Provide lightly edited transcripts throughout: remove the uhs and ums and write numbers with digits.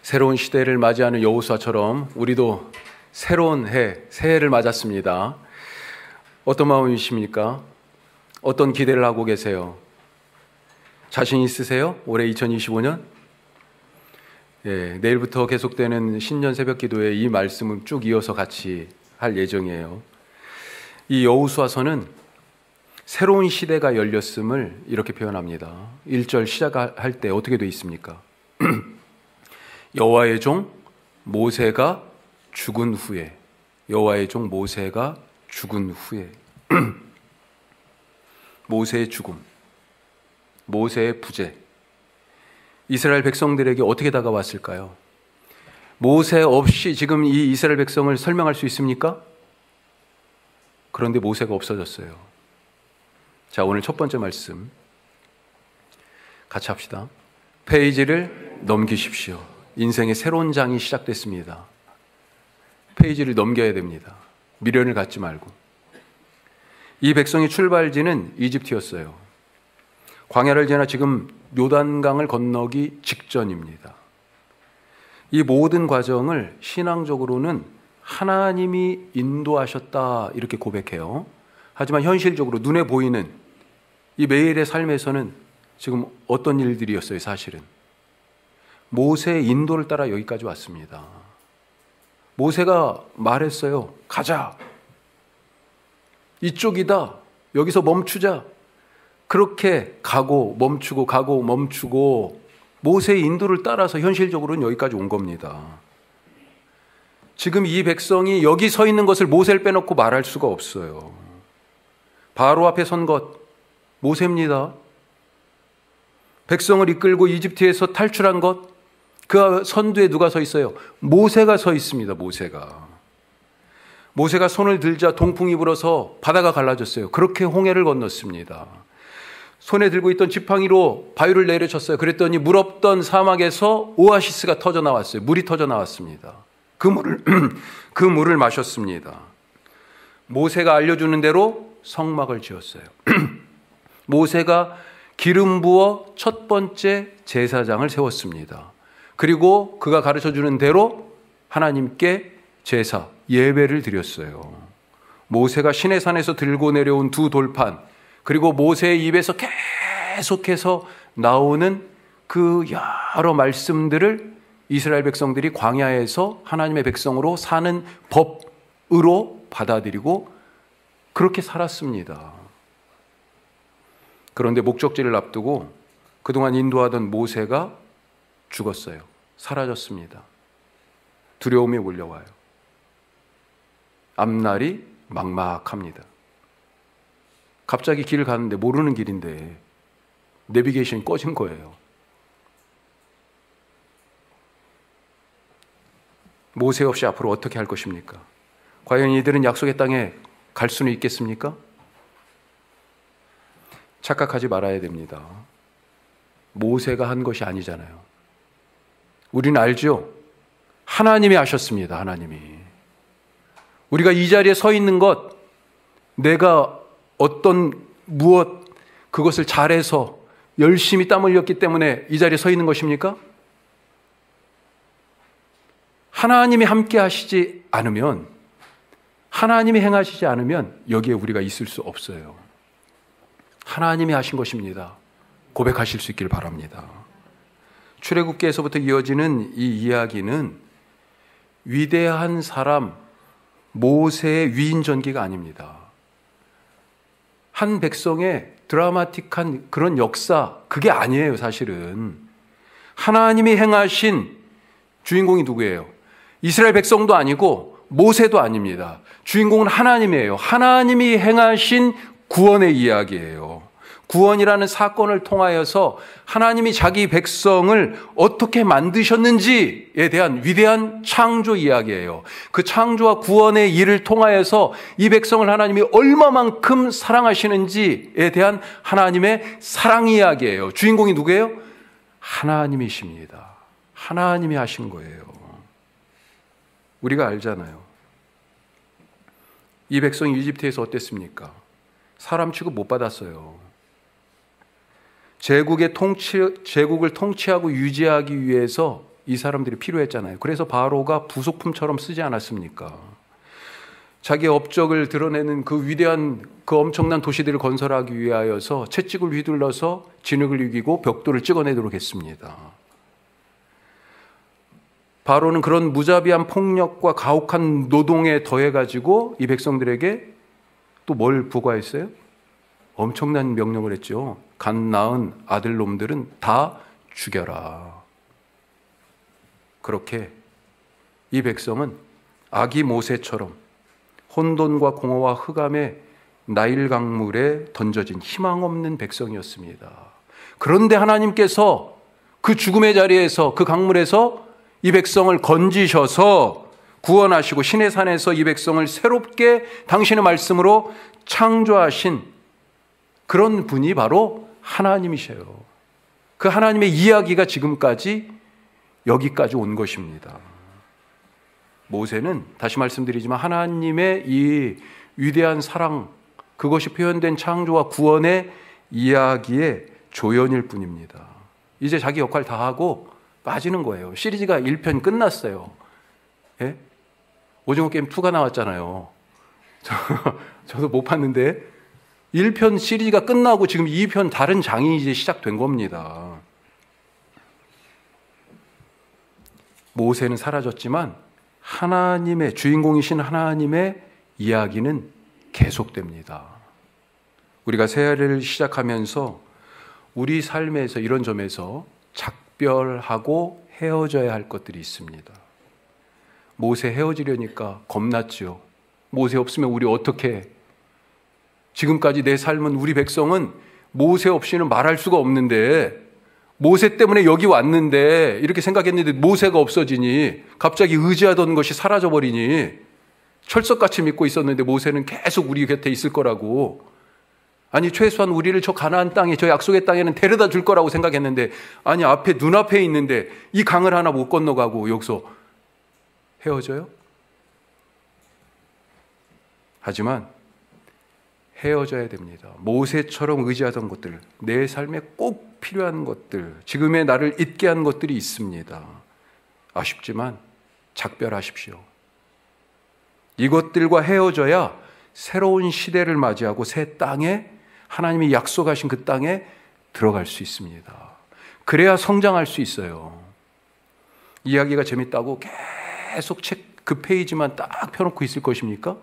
새로운 시대를 맞이하는 여호수아처럼 우리도 새로운 새해를 맞았습니다. 어떤 마음이십니까? 어떤 기대를 하고 계세요? 자신 있으세요? 올해 2025년? 내일부터 계속되는 신년 새벽 기도에 이 말씀을 쭉 이어서 같이 할 예정이에요. 이 여호수아서는 새로운 시대가 열렸음을 이렇게 표현합니다. 1절 시작할 때 어떻게 되어 있습니까? 여호와의 종 모세가 죽은 후에, 여호와의 종 모세가 죽은 후에 모세의 죽음, 모세의 부재, 이스라엘 백성들에게 어떻게 다가왔을까요? 모세 없이 지금 이 이스라엘 백성을 설명할 수 있습니까? 그런데 모세가 없어졌어요. 자, 오늘 첫 번째 말씀 같이 합시다. 페이지를 넘기십시오. 인생의 새로운 장이 시작됐습니다. 페이지를 넘겨야 됩니다. 미련을 갖지 말고. 이 백성의 출발지는 이집트였어요. 광야를 지나 지금 요단강을 건너기 직전입니다. 이 모든 과정을 신앙적으로는 하나님이 인도하셨다 이렇게 고백해요. 하지만 현실적으로 눈에 보이는 이 매일의 삶에서는 지금 어떤 일들이었어요? 사실은 모세의 인도를 따라 여기까지 왔습니다. 모세가 말했어요. 가자. 이쪽이다. 여기서 멈추자. 그렇게 가고 멈추고 모세의 인도를 따라서 현실적으로는 여기까지 온 겁니다. 지금 이 백성이 여기 서 있는 것을 모세를 빼놓고 말할 수가 없어요. 바로 앞에 선 것 모세입니다. 백성을 이끌고 이집트에서 탈출한 것, 그 선두에 누가 서 있어요? 모세가 서 있습니다. 모세가 손을 들자 동풍이 불어서 바다가 갈라졌어요. 그렇게 홍해를 건넜습니다. 손에 들고 있던 지팡이로 바위를 내려쳤어요. 그랬더니 물 없던 사막에서 오아시스가 터져 나왔어요. 물이 터져 나왔습니다. 그 물을 마셨습니다. 모세가 알려주는 대로 성막을 지었어요. 모세가 기름 부어 첫 번째 제사장을 세웠습니다. 그리고 그가 가르쳐주는 대로 하나님께 제사, 예배를 드렸어요. 모세가 시내산에서 들고 내려온 두 돌판, 그리고 모세의 입에서 계속해서 나오는 그 여러 말씀들을 이스라엘 백성들이 광야에서 하나님의 백성으로 사는 법으로 받아들이고 그렇게 살았습니다. 그런데 목적지를 앞두고 그동안 인도하던 모세가 죽었어요. 사라졌습니다. 두려움이 몰려와요. 앞날이 막막합니다. 갑자기 길을 가는데 모르는 길인데 내비게이션이 꺼진 거예요. 모세 없이 앞으로 어떻게 할 것입니까? 과연 이들은 약속의 땅에 갈 수는 있겠습니까? 착각하지 말아야 됩니다. 모세가 한 것이 아니잖아요. 우리는 알죠? 하나님이 하셨습니다. 하나님이. 우리가 이 자리에 서 있는 것, 내가 무엇 그것을 잘해서 열심히 땀 흘렸기 때문에 이 자리에 서 있는 것입니까? 하나님이 함께 하시지 않으면, 하나님이 행하시지 않으면 여기에 우리가 있을 수 없어요. 하나님이 하신 것입니다. 고백하실 수 있길 바랍니다. 출애굽기에서부터 이어지는 이 이야기는 위대한 사람 모세의 위인전기가 아닙니다. 한 백성의 드라마틱한 그런 역사, 그게 아니에요. 사실은 하나님이 행하신 주인공이 누구예요? 이스라엘 백성도 아니고 모세도 아닙니다. 주인공은 하나님이에요. 하나님이 행하신 구원의 이야기예요. 구원이라는 사건을 통하여서 하나님이 자기 백성을 어떻게 만드셨는지에 대한 위대한 창조 이야기예요. 그 창조와 구원의 일을 통하여서 이 백성을 하나님이 얼마만큼 사랑하시는지에 대한 하나님의 사랑 이야기예요. 주인공이 누구예요? 하나님이십니다. 하나님이 하신 거예요. 우리가 알잖아요. 이 백성이 이집트에서 어땠습니까? 사람 취급 못 받았어요. 제국을 통치하고 유지하기 위해서 이 사람들이 필요했잖아요. 그래서 바로가 부속품처럼 쓰지 않았습니까? 자기의 업적을 드러내는 그 위대한 그 엄청난 도시들을 건설하기 위하여서 채찍을 휘둘러서 진흙을 이기고 벽돌을 찍어내도록 했습니다. 바로는 그런 무자비한 폭력과 가혹한 노동에 더해가지고 이 백성들에게 또 뭘 부과했어요? 엄청난 명령을 했죠. 갓 낳은 아들놈들은 다 죽여라. 그렇게 이 백성은 아기 모세처럼 혼돈과 공허와 흑암의 나일 강물에 던져진 희망 없는 백성이었습니다. 그런데 하나님께서 그 죽음의 자리에서, 그 강물에서 이 백성을 건지셔서 구원하시고 신의 산에서 이 백성을 새롭게 당신의 말씀으로 창조하신 그런 분이 바로 하나님이셔요. 그 하나님의 이야기가 지금까지 여기까지 온 것입니다. 모세는 다시 말씀드리지만 하나님의 이 위대한 사랑, 그것이 표현된 창조와 구원의 이야기의 조연일 뿐입니다. 이제 자기 역할 다 하고 빠지는 거예요. 시리즈가 1편 끝났어요. 예? 오징어 게임 2가 나왔잖아요. 저도 못 봤는데 1편 시리즈가 끝나고 지금 2편 다른 장이 이제 시작된 겁니다. 모세는 사라졌지만 하나님의 주인공이신 하나님의 이야기는 계속됩니다. 우리가 새해를 시작하면서 우리 삶에서 이런 점에서 작별하고 헤어져야 할 것들이 있습니다. 모세 헤어지려니까 겁났죠. 모세 없으면 우리 어떻게 해? 지금까지 내 삶은, 우리 백성은 모세 없이는 말할 수가 없는데, 모세 때문에 여기 왔는데 이렇게 생각했는데 모세가 없어지니, 갑자기 의지하던 것이 사라져버리니, 철석같이 믿고 있었는데 모세는 계속 우리 곁에 있을 거라고, 아니 최소한 우리를 저 가나안 땅에, 저 약속의 땅에는 데려다 줄 거라고 생각했는데, 아니 앞에, 눈앞에 있는데 이 강을 하나 못 건너가고 여기서 헤어져요? 하지만 헤어져야 됩니다. 모세처럼 의지하던 것들, 내 삶에 꼭 필요한 것들, 지금의 나를 잊게 한 것들이 있습니다. 아쉽지만 작별하십시오. 이것들과 헤어져야 새로운 시대를 맞이하고 새 땅에, 하나님이 약속하신 그 땅에 들어갈 수 있습니다. 그래야 성장할 수 있어요. 이야기가 재밌다고 계속 책 그 페이지만 딱 펴놓고 있을 것입니까?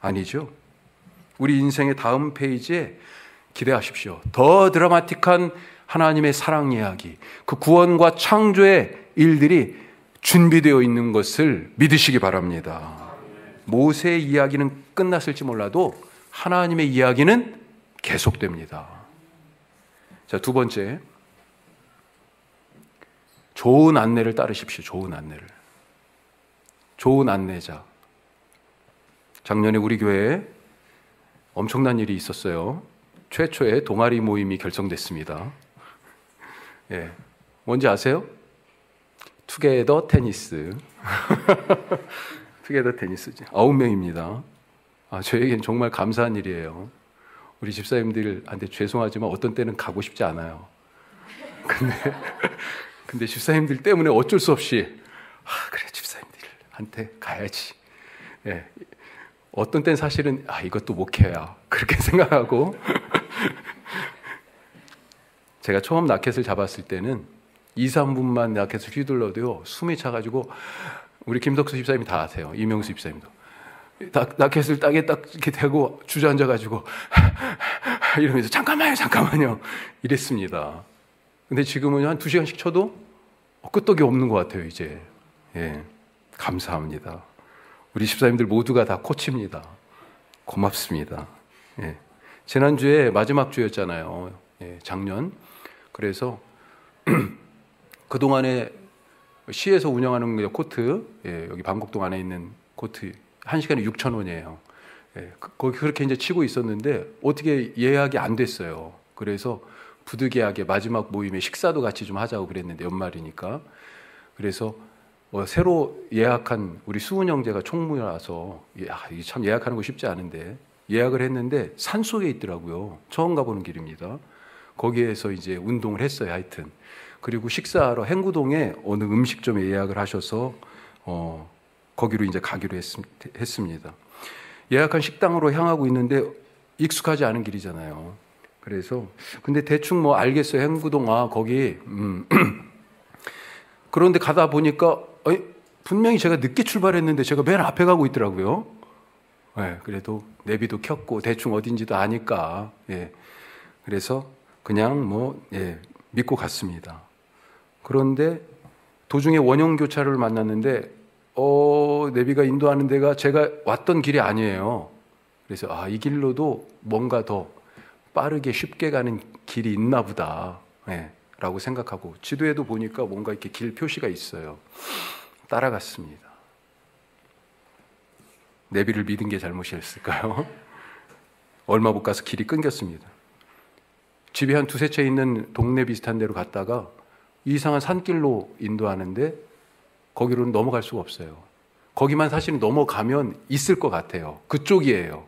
아니죠. 우리 인생의 다음 페이지에 기대하십시오. 더 드라마틱한 하나님의 사랑 이야기, 그 구원과 창조의 일들이 준비되어 있는 것을 믿으시기 바랍니다. 모세의 이야기는 끝났을지 몰라도 하나님의 이야기는 계속됩니다. 자, 두 번째, 좋은 안내를 따르십시오. 좋은 안내를. 좋은 안내자. 작년에 우리 교회에 엄청난 일이 있었어요. 최초의 동아리 모임이 결성됐습니다. 예, 뭔지 아세요? 투게더 테니스. 투게더 테니스 9명입니다. 저에겐 정말 감사한 일이에요. 우리 집사님들한테 죄송하지만 어떤 때는 가고 싶지 않아요. 근데 집사님들 때문에 어쩔 수 없이 그래, 집사님들한테 가야지. 예. 어떤 때는 사실은 이것도 목회야 그렇게 생각하고 제가 처음 라켓을 잡았을 때는 2, 3분만 라켓을 휘둘러도요 숨이 차가지고, 우리 김덕수 집사님이 다 아세요. 이명수 집사님도 라켓을 땅에 딱 이렇게 대고 주저앉아가지고 이러면서 잠깐만요 이랬습니다. 근데 지금은 한 2시간씩 쳐도 끄떡이 없는 것 같아요 이제. 예, 감사합니다. 우리 집사님들 모두가 다 코치입니다. 고맙습니다. 예. 지난주에 마지막 주였잖아요. 예, 작년. 그래서 그동안에 시에서 운영하는 코트, 예, 여기 방곡동 안에 있는 코트 1시간에 6,000원이에요. 예, 거기 그렇게 이제 치고 있었는데 어떻게 예약이 안 됐어요. 그래서 부득이하게 마지막 모임에 식사도 같이 좀 하자고 그랬는데 연말이니까. 그래서 새로 예약한 우리 수은 형제가 총무라서 이게 참 예약하는 거 쉽지 않은데 예약을 했는데 산속에 있더라고요. 처음 가보는 길입니다. 거기에서 이제 운동을 했어요. 하여튼 그리고 식사하러 행구동에 어느 음식점에 예약을 하셔서 거기로 이제 가기로 했습니다. 예약한 식당으로 향하고 있는데 익숙하지 않은 길이잖아요. 그래서 근데 대충 뭐 알겠어요. 행구동 거기 그런데 가다 보니까 분명히 제가 늦게 출발했는데 제가 맨 앞에 가고 있더라고요. 네, 그래도 내비도 켰고 대충 어딘지도 아니까 그래서 그냥 믿고 갔습니다. 그런데 도중에 원형교차를 만났는데 내비가 인도하는 데가 제가 왔던 길이 아니에요. 그래서 이 길로도 뭔가 더 빠르게 쉽게 가는 길이 있나 보다 라고 생각하고 지도에도 보니까 뭔가 이렇게 길 표시가 있어요. 따라갔습니다. 내비를 믿은 게 잘못이었을까요? 얼마 못 가서 길이 끊겼습니다. 집이 한 두세 채 있는 동네 비슷한 데로 갔다가 이상한 산길로 인도하는데 거기로는 넘어갈 수가 없어요. 거기만 사실은 넘어가면 있을 것 같아요. 그쪽이에요.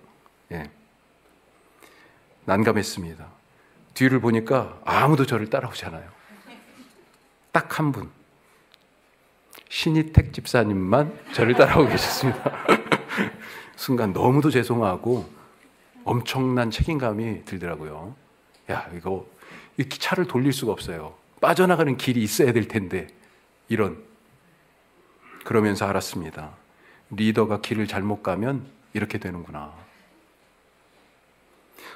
난감했습니다. 뒤를 보니까 아무도 저를 따라오잖아요. 딱 한 분. 신희택 집사님만 저를 따라오고 계셨습니다. 순간 너무도 죄송하고 엄청난 책임감이 들더라고요. 이거 차를 돌릴 수가 없어요. 빠져나가는 길이 있어야 될 텐데 그러면서 알았습니다. 리더가 길을 잘못 가면 이렇게 되는구나.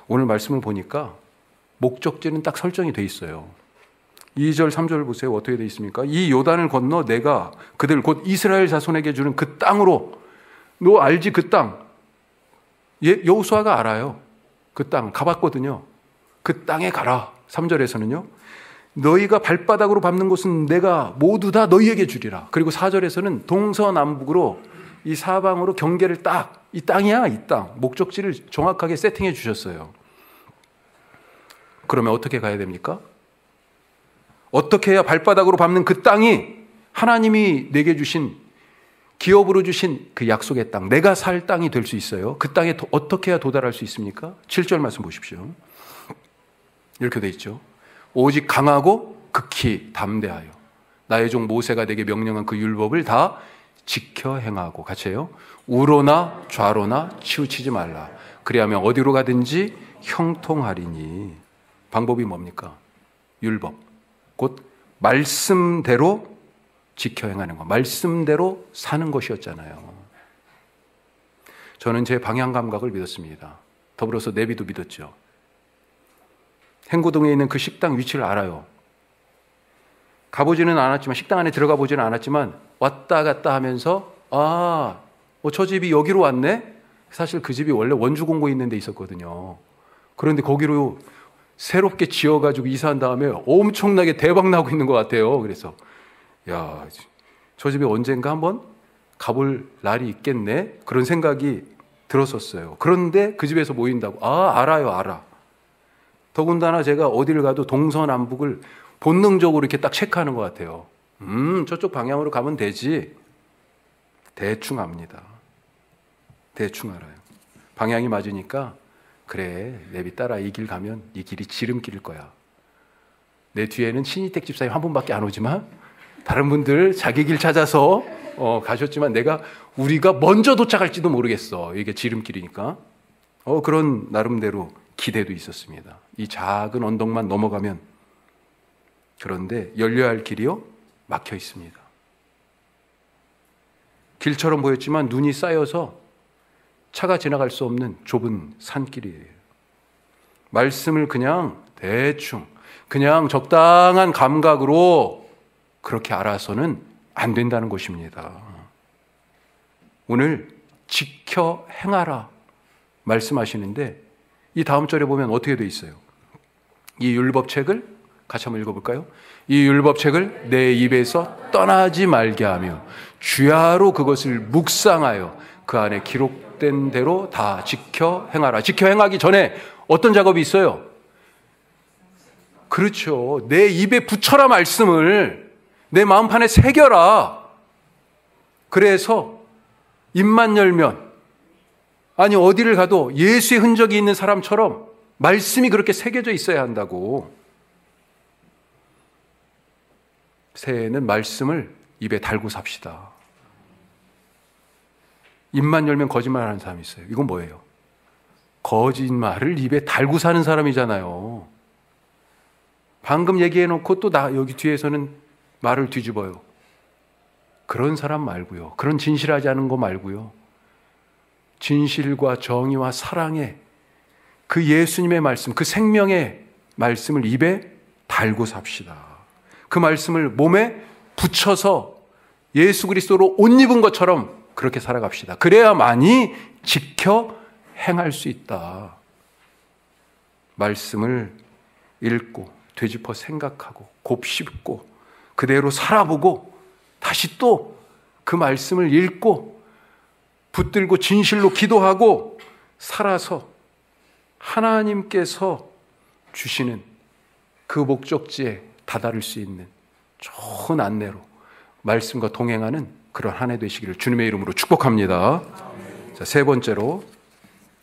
오늘 말씀을 보니까 목적지는 딱 설정이 돼 있어요. 2절, 3절 보세요. 어떻게 돼 있습니까? 이 요단을 건너 내가 그들 곧 이스라엘 자손에게 주는 그 땅으로, 너 알지 그 땅. 여호수아가 알아요. 그 땅 가봤거든요. 그 땅에 가라. 3절에서는요. 너희가 발바닥으로 밟는 곳은 내가 모두 다 너희에게 주리라. 그리고 4절에서는 동서남북으로 이 사방으로 경계를 딱, 이 땅이야, 이 땅. 목적지를 정확하게 세팅해 주셨어요. 그러면 어떻게 가야 됩니까? 어떻게 해야 발바닥으로 밟는 그 땅이 하나님이 내게 주신, 기업으로 주신 그 약속의 땅, 내가 살 땅이 될 수 있어요? 그 땅에 어떻게 해야 도달할 수 있습니까? 7절 말씀 보십시오. 이렇게 돼 있죠. 오직 강하고 극히 담대하여 나의 종 모세가 내게 명령한 그 율법을 다 지켜 행하고, 같이 해요. 우로나 좌로나 치우치지 말라. 그리하면 어디로 가든지 형통하리니. 방법이 뭡니까? 율법. 곧 말씀대로 지켜 행하는 것, 말씀대로 사는 것이었잖아요. 저는 제 방향 감각을 믿었습니다. 더불어서 내비도 믿었죠. 행구동에 있는 그 식당 위치를 알아요. 가보지는 않았지만, 식당 안에 들어가 보지는 않았지만 왔다 갔다 하면서 저 집이 여기로 왔네? 사실 그 집이 원래 원주공고에 있는 데 있었거든요. 그런데 거기로 새롭게 지어가지고 이사한 다음에 엄청나게 대박 나고 있는 것 같아요. 그래서 저 집에 언젠가 한번 가볼 날이 있겠네? 그런 생각이 들었었어요. 그런데 그 집에서 모인다고. 알아. 더군다나 제가 어디를 가도 동서남북을 본능적으로 이렇게 딱 체크하는 것 같아요. 저쪽 방향으로 가면 되지. 대충 압니다. 대충 알아요. 방향이 맞으니까 그래, 내비 따라 이 길 가면 이 길이 지름길일 거야. 내 뒤에는 신희택 집사님 한 분밖에 안 오지만 다른 분들 자기 길 찾아서 가셨지만 우리가 먼저 도착할지도 모르겠어. 이게 지름길이니까. 그런 나름대로 기대도 있었습니다. 이 작은 언덕만 넘어가면. 그런데 열려야 할 길이요? 막혀 있습니다. 길처럼 보였지만 눈이 쌓여서 차가 지나갈 수 없는 좁은 산길이에요. 말씀을 그냥 대충, 그냥 적당한 감각으로 그렇게 알아서는 안 된다는 것입니다. 오늘 지켜 행하라 말씀하시는데 이 다음 절에 보면 어떻게 돼 있어요? 이 율법책을 같이 한번 읽어볼까요? 이 율법책을 내 입에서 떠나지 말게 하며 주야로 그것을 묵상하여 그 안에 기록된 대로 다 지켜 행하라. 지켜 행하기 전에 어떤 작업이 있어요? 그렇죠. 내 입에 붙여라. 말씀을 내 마음판에 새겨라. 그래서 입만 열면, 아니 어디를 가도 예수의 흔적이 있는 사람처럼 말씀이 그렇게 새겨져 있어야 한다고. 새해에는 말씀을 입에 달고 삽시다. 입만 열면 거짓말하는 사람이 있어요. 이건 뭐예요? 거짓말을 입에 달고 사는 사람이잖아요. 방금 얘기해놓고 또 여기 뒤에서는 말을 뒤집어요. 그런 사람 말고요. 그런 진실하지 않은 거 말고요. 진실과 정의와 사랑의 그 예수님의 말씀, 그 생명의 말씀을 입에 달고 삽시다. 그 말씀을 몸에 붙여서 예수 그리스도로 옷 입은 것처럼 그렇게 살아갑시다. 그래야만이 지켜 행할 수 있다. 말씀을 읽고 되짚어 생각하고 곱씹고 그대로 살아보고 다시 또 그 말씀을 읽고 붙들고 진실로 기도하고 살아서 하나님께서 주시는 그 목적지에 다다를 수 있는 좋은 안내로 말씀과 동행하는 그런 한 해 되시기를 주님의 이름으로 축복합니다. 자, 세 번째로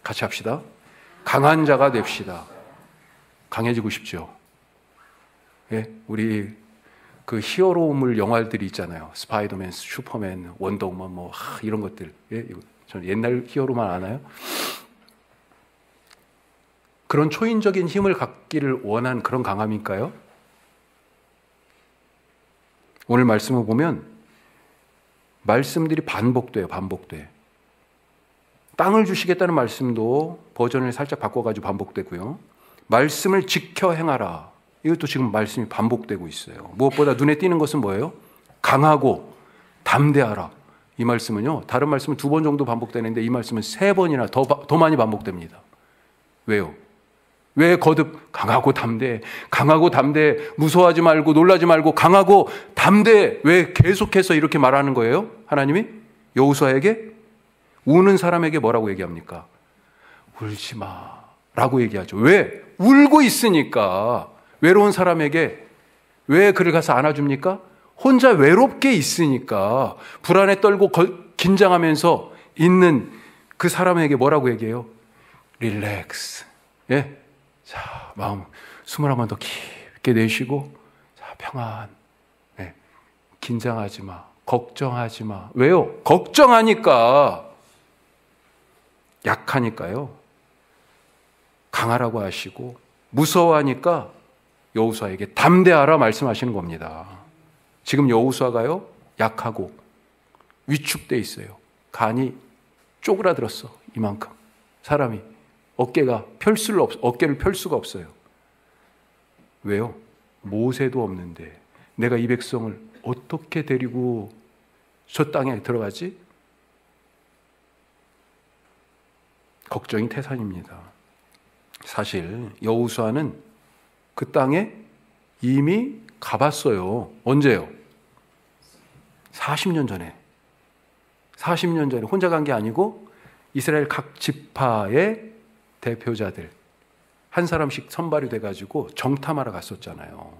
같이 합시다. 강한 자가 됩시다. 강해지고 싶죠? 예? 우리 그 히어로물 영화들이 있잖아요. 스파이더맨, 슈퍼맨, 원더우먼 이런 것들. 예? 저는 옛날 히어로만 아나요? 그런 초인적인 힘을 갖기를 원한 그런 강함일까요? 오늘 말씀을 보면 말씀들이 반복돼요. 반복돼. 땅을 주시겠다는 말씀도 버전을 살짝 바꿔가지고 반복되고요. 말씀을 지켜 행하라. 이것도 지금 말씀이 반복되고 있어요. 무엇보다 눈에 띄는 것은 뭐예요? 강하고 담대하라. 이 말씀은요. 다른 말씀은 2번 정도 반복되는데 이 말씀은 3번이나 더 많이 반복됩니다. 왜요? 왜 거듭 강하고 담대, 강하고 담대, 무서워하지 말고 놀라지 말고 강하고 담대, 왜 계속해서 이렇게 말하는 거예요? 하나님이 여호수아에게 우는 사람에게 뭐라고 얘기합니까? 울지 마라고 얘기하죠. 왜? 울고 있으니까. 외로운 사람에게 왜 그를 가서 안아줍니까? 혼자 외롭게 있으니까 불안에 떨고 긴장하면서 있는 그 사람에게 뭐라고 얘기해요? 릴렉스. 예? 자, 마음 숨을 한 번 더 깊게 내쉬고, 자, 평안. 네. 긴장하지 마. 걱정하지 마. 왜요? 걱정하니까. 약하니까요. 강하라고 하시고, 무서워하니까 여호수아에게 담대하라 말씀하시는 겁니다. 지금 여호수아가요, 약하고 위축돼 있어요. 간이 쪼그라들었어. 이만큼. 사람이. 어깨를 펼 수가 없어요. 왜요? 모세도 없는데 내가 이 백성을 어떻게 데리고 저 땅에 들어가지? 걱정이 태산입니다. 사실 여호수아는 그 땅에 이미 가봤어요. 언제요? 40년 전에. 40년 전에 혼자 간 게 아니고 이스라엘 각 지파의 대표자들 한 사람씩 선발이 돼가지고 정탐하러 갔었잖아요.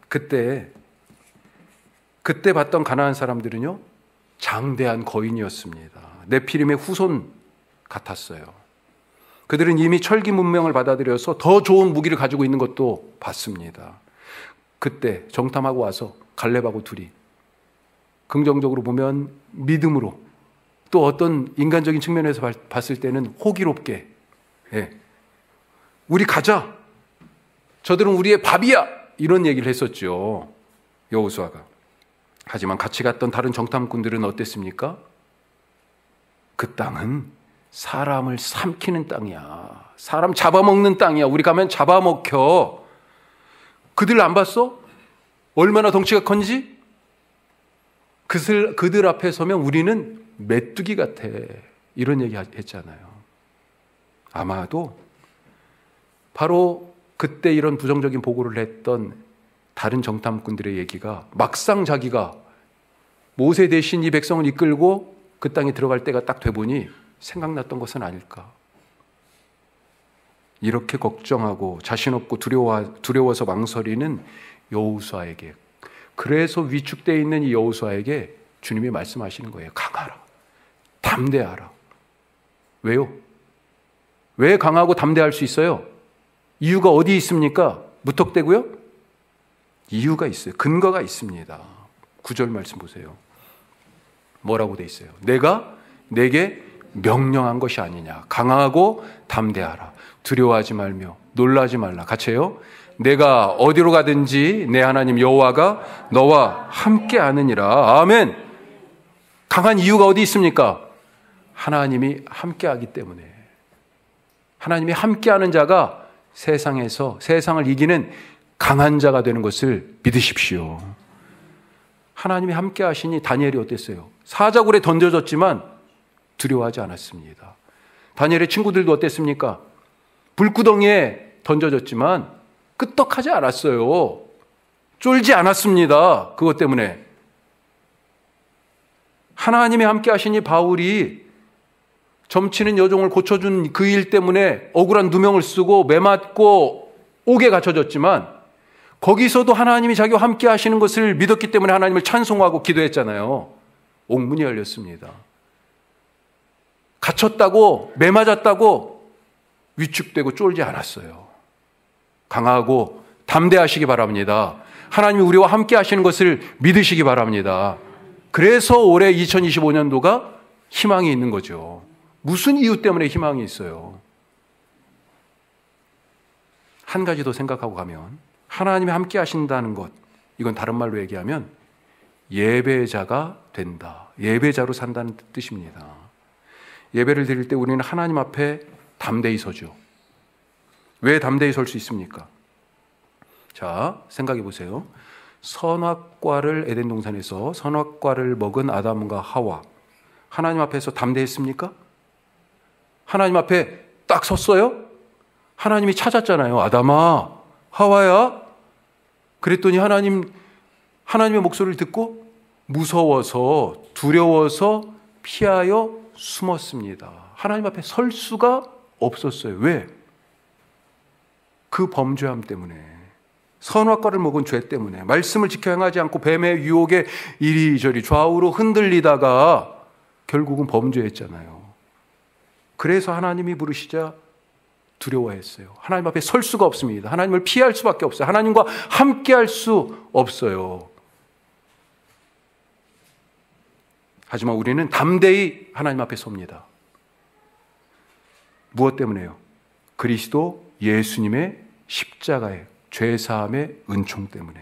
그때 봤던 가나안 사람들은요, 장대한 거인이었습니다. 네피림의 후손 같았어요. 그들은 이미 철기 문명을 받아들여서 더 좋은 무기를 가지고 있는 것도 봤습니다. 그때 정탐하고 와서 갈렙하고 둘이 긍정적으로 보면 믿음으로, 또 어떤 인간적인 측면에서 봤을 때는 호기롭게, 예, 우리 가자, 저들은 우리의 밥이야, 이런 얘기를 했었죠, 여호수아가. 하지만 같이 갔던 다른 정탐꾼들은 어땠습니까? 그 땅은 사람을 삼키는 땅이야. 사람 잡아먹는 땅이야. 우리 가면 잡아먹혀. 그들 안 봤어? 얼마나 덩치가 큰지? 그들 앞에 서면 우리는 메뚜기 같아. 이런 얘기 했잖아요. 아마도 바로 그때 이런 부정적인 보고를 했던 다른 정탐꾼들의 얘기가 막상 자기가 모세 대신 이 백성을 이끌고 그 땅에 들어갈 때가 딱 돼보니 생각났던 것은 아닐까. 이렇게 걱정하고 자신 없고 두려워서 망설이는 여호수아에게, 그래서 위축되어 있는 이 여호수아에게 주님이 말씀하시는 거예요. 강하라, 담대하라. 왜요? 왜 강하고 담대할 수 있어요? 이유가 어디 있습니까? 무턱대고요? 이유가 있어요. 근거가 있습니다. 9절 말씀 보세요. 뭐라고 돼 있어요? 내가 내게 명령한 것이 아니냐. 강하고 담대하라. 두려워하지 말며 놀라지 말라. 같이 해요. 내가 어디로 가든지 내 하나님 여호와가 너와 함께 하느니라. 아멘. 강한 이유가 어디 있습니까? 하나님이 함께 하기 때문에. 하나님이 함께 하는 자가 세상에서 세상을 이기는 강한 자가 되는 것을 믿으십시오. 하나님이 함께 하시니 다니엘이 어땠어요? 사자굴에 던져졌지만 두려워하지 않았습니다. 다니엘의 친구들도 어땠습니까? 불구덩이에 던져졌지만 끄떡하지 않았어요. 쫄지 않았습니다. 그것 때문에. 하나님이 함께 하시니 바울이 점치는 여종을 고쳐준 그 일 때문에 억울한 누명을 쓰고 매맞고 옥에 갇혀졌지만 거기서도 하나님이 자기와 함께 하시는 것을 믿었기 때문에 하나님을 찬송하고 기도했잖아요. 옥문이 열렸습니다. 갇혔다고 매맞았다고 위축되고 쫄지 않았어요. 강하고 담대하시기 바랍니다. 하나님이 우리와 함께 하시는 것을 믿으시기 바랍니다. 그래서 올해 2025년도가 희망이 있는 거죠. 무슨 이유 때문에 희망이 있어요? 한 가지 더 생각하고 가면 하나님이 함께 하신다는 것, 이건 다른 말로 얘기하면 예배자가 된다. 예배자로 산다는 뜻입니다. 예배를 드릴 때 우리는 하나님 앞에 담대히 서죠. 왜 담대히 설 수 있습니까? 자, 생각해 보세요. 선악과를 에덴 동산에서 선악과를 먹은 아담과 하와, 하나님 앞에서 담대했습니까? 하나님 앞에 딱 섰어요? 하나님이 찾았잖아요. 아담아, 하와야. 그랬더니 하나님의 목소리를 듣고 무서워서 두려워서 피하여 숨었습니다. 하나님 앞에 설 수가 없었어요. 왜? 그 범죄함 때문에, 선악과를 먹은 죄 때문에, 말씀을 지켜 행하지 않고 뱀의 유혹에 이리저리 좌우로 흔들리다가 결국은 범죄했잖아요. 그래서 하나님이 부르시자 두려워했어요. 하나님 앞에 설 수가 없습니다. 하나님을 피할 수밖에 없어요. 하나님과 함께 할 수 없어요. 하지만 우리는 담대히 하나님 앞에 섭니다. 무엇 때문에요? 그리스도 예수님의 십자가의 죄사함의 은총 때문에.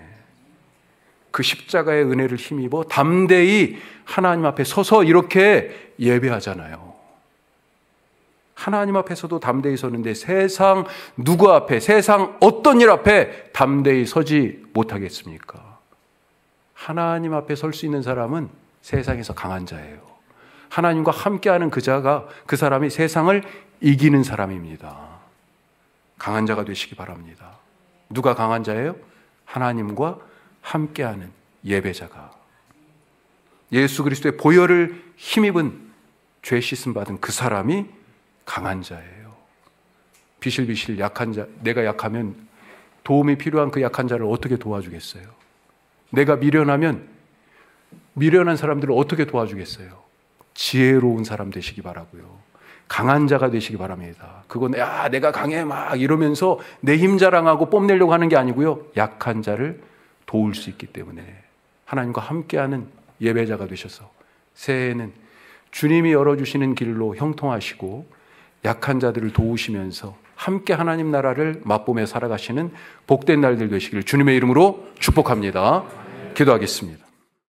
그 십자가의 은혜를 힘입어 담대히 하나님 앞에 서서 이렇게 예배하잖아요. 하나님 앞에서도 담대히 서는데 세상 누구 앞에, 세상 어떤 일 앞에 담대히 서지 못하겠습니까? 하나님 앞에 설 수 있는 사람은 세상에서 강한 자예요. 하나님과 함께하는 그 사람이 세상을 이기는 사람입니다. 강한 자가 되시기 바랍니다. 누가 강한 자예요? 하나님과 함께하는 예배자가. 예수 그리스도의 보혈을 힘입은 죄 씻음 받은 그 사람이 강한 자예요. 비실비실 약한 자, 내가 약하면 도움이 필요한 그 약한 자를 어떻게 도와주겠어요? 내가 미련하면 미련한 사람들을 어떻게 도와주겠어요? 지혜로운 사람 되시기 바라고요. 강한 자가 되시기 바랍니다. 그건 내가 강해 막 이러면서 내 힘 자랑하고 뽐내려고 하는 게 아니고요. 약한 자를 도울 수 있기 때문에 하나님과 함께하는 예배자가 되셔서 새해에는 주님이 열어주시는 길로 형통하시고 약한 자들을 도우시면서 함께 하나님 나라를 맛보며 살아가시는 복된 날들 되시기를 주님의 이름으로 축복합니다. 기도하겠습니다.